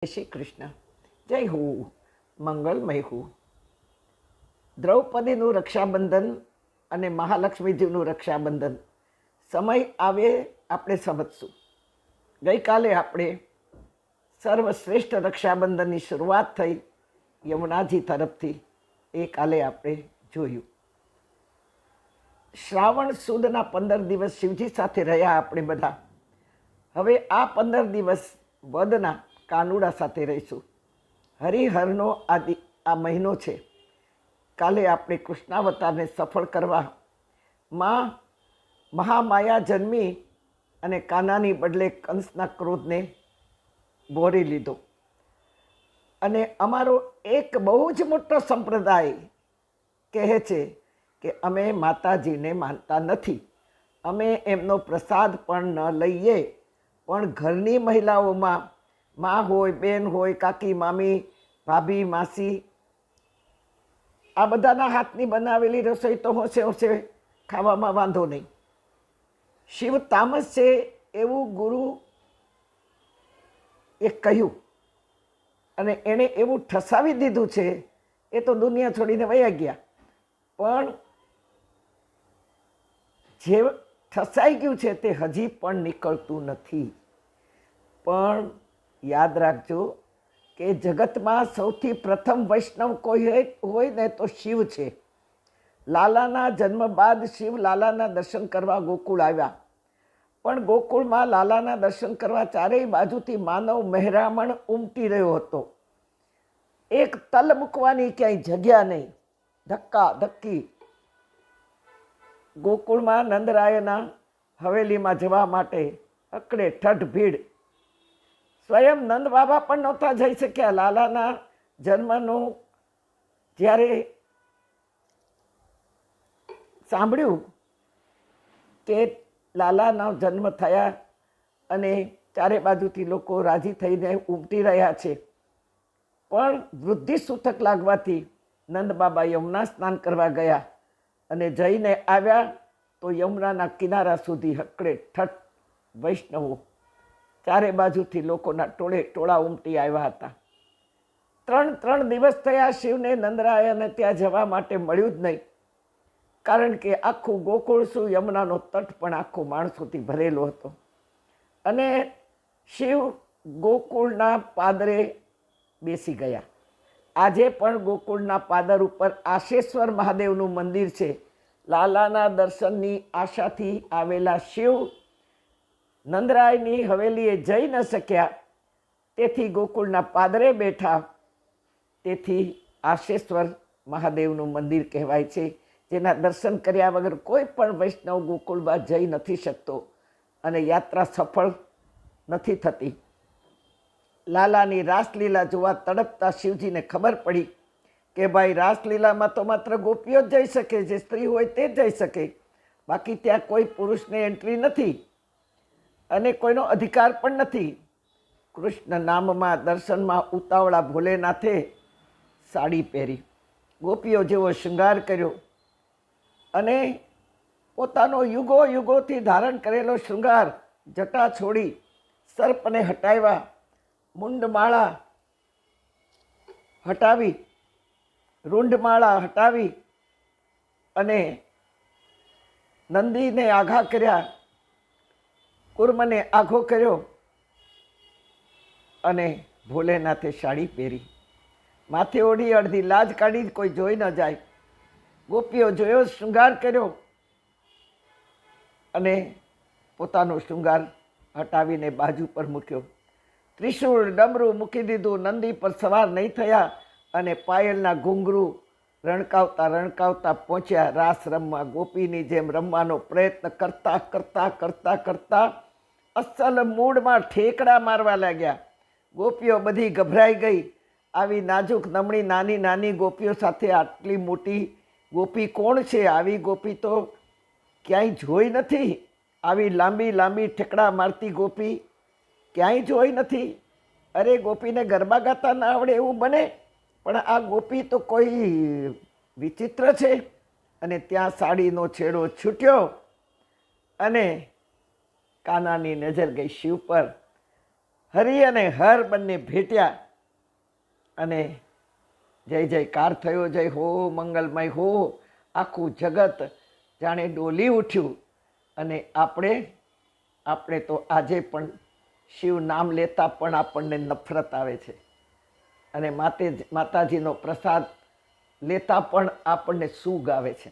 જય શ્રી કૃષ્ણ. જય હો, મંગલમય હો. દ્રૌપદીનું રક્ષાબંધન અને મહાલક્ષ્મીજીનું રક્ષાબંધન સમય આવે આપણે સમજશું. ગઈકાલે આપણે સર્વશ્રેષ્ઠ રક્ષાબંધનની શરૂઆત થઈ યમુનાજી તરફથી, એ કાલે આપણે જોયું. શ્રાવણ સુદના 15 દિવસ શિવજી સાથે રહ્યા આપણે બધા. હવે આ 15 દિવસ વદના કાનુડા સાથે રહીશું. હરિહરનો આ મહિનો છે. કાલે આપણે કૃષ્ણાવતારને સફળ કરવા મહામાયા જન્મી અને કાનાની બદલે કંસના ક્રોધને બોરી લીધો. અને અમારો એક બહુ જ મોટો સંપ્રદાય કહે છે કે અમે માતાજીને માનતા નથી, અમે એમનો પ્રસાદ પણ ન લઈએ, પણ ઘરની મહિલાઓમાં મા હોય, બેન હોય, કાકી, મામી, ભાભી, માસી, આ બધાના હાથની બનાવેલી રસોઈ તો હોશે હોશે ખાવામાં વાંધો નહીં. શિવ તામસ છે એવું ગુરુ એ કહ્યું અને એણે એવું ઠસાવી દીધું છે. એ તો દુનિયા છોડીને વયા ગયા, પણ જે ઠસાઈ ગયું છે તે હજી પણ નીકળતું નથી. પણ યાદ રાખજો કે જગતમાં સૌથી પ્રથમ વૈષ્ણવ કોઈ હોય ને તો શિવ છે. લાલાના જન્મ બાદ શિવ લાલાના દર્શન કરવા ગોકુળ આવ્યા, પણ ગોકુળમાં લાલાના દર્શન કરવા ચારેય બાજુથી માનવ મહેરામણ ઉમટી રહ્યો હતો. એક તલ મૂકવાની ક્યાંય જગ્યા નહીં, ધક્કા ધક્કી. ગોકુળમાં નંદરાયના હવેલીમાં જવા માટે અકડે ઠઠ ભીડ. સ્વયં નંદ બાબા પણ નહોતા જઈ શક્યા. લાલાના જન્મનું જ્યારે સાંભળ્યું કે લાલાના જન્મ થયા અને ચારે બાજુથી લોકો રાજી થઈને ઉમટી રહ્યા છે, પણ વૃદ્ધિ સૂતક લાગવાથી નંદ બાબા યમુના સ્નાન કરવા ગયા અને જઈને આવ્યા તો યમુનાના કિનારા સુધી હકડે ઠઠ વૈષ્ણવો ચારે બાજુથી લોકોના ટોળા ઉમટી આવ્યા હતા. 3 દિવસ થયા શિવને નંદરાયને ત્યાં જવા માટે મળ્યું જ નહીં, કારણ કે આખું ગોકુળ શું યમુનાનો તટ પણ આખો માણસોથી ભરેલો હતો. અને શિવ ગોકુળના પાદરે બેસી ગયા. આજે પણ ગોકુળના પાદર ઉપર આશેશ્વર મહાદેવનું મંદિર છે. લાલાના દર્શનની આશાથી આવેલા શિવ નંદરાયની હવેલીએ જઈ ન શક્યા, તેથી ગોકુળના પાદરે બેઠા. તેથી આશેશ્વર મહાદેવનું મંદિર કહેવાય છે, જેના દર્શન કર્યા વગર કોઈ પણ વૈષ્ણવ ગોકુળમાં જઈ નથી શકતો અને યાત્રા સફળ નથી થતી. લાલાની રાસલીલા જોવા તડપતા શિવજીને ખબર પડી કે ભાઈ, રાસલીલામાં તો માત્ર ગોપીઓ જ જઈ શકે, જે સ્ત્રી હોય તે જ જઈ શકે, બાકી ત્યાં કોઈ પુરુષને એન્ટ્રી નથી અને કોઈનો અધિકાર પણ નથી. કૃષ્ણ નામમાં દર્શનમાં ઉતાવળા ભોલેનાથે સાડી પહેરી, ગોપીઓ જેવો શૃંગાર કર્યો અને પોતાનો યુગોથી ધારણ કરેલો શૃંગાર, જટા છોડી, સર્પને હટાવ્યા, મુંડમાળા હટાવી, રૂંઢમાળા હટાવી અને નંદીને આઘા કર્યા, કુર્મને આઘો કર્યો અને ભોલેનાથે સાડી પહેરી, માથે ઓઢી, અડધી લાજ કાઢી, કોઈ જોઈ ન જાય. ગોપીઓ જોયો, શૃંગાર કર્યો અને પોતાનો શૃંગાર હટાવીને બાજુ પર મૂક્યો. ત્રિશૂળ ડમરું મૂકી દીધું, નંદી પર સવાર નહીં થયા અને પાયલના ઘૂંઘરું રણકાવતા પહોંચ્યા રાસ રમવા. ગોપીની જેમ રમવાનો પ્રયત્ન કરતા અસલ મૂળમાં ઠેકડા મારવા લાગ્યા. ગોપીઓ બધી ગભરાઈ ગઈ. આવી નાજુક નમણી નાની ગોપીઓ સાથે આટલી મોટી ગોપી કોણ છે? આવી ગોપી તો ક્યાંય જોઈ નથી. આવી લાંબી ઠેકડા મારતી ગોપી ક્યાંય જોઈ નથી. અરે, ગોપીને ગરબા ગાતા ના આવડે એવું બને, પણ આ ગોપી તો કોઈ વિચિત્ર છે. અને ત્યાં સાડીનો છેડો છૂટ્યો અને કાનાની નજર ગઈ શિવ પર હરિ અને હર બંને ભેટ્યા અને જય જયકાર થયો, જય હો મંગલમય હો. આખું જગત જાણે ડોલી ઉઠ્યું. અને આપણે તો આજે પણ શિવ નામ લેતા પણ આપણને નફરત આવે છે, અને માતાજીનો પ્રસાદ લેતા પણ આપણને સૂગ આવે છે.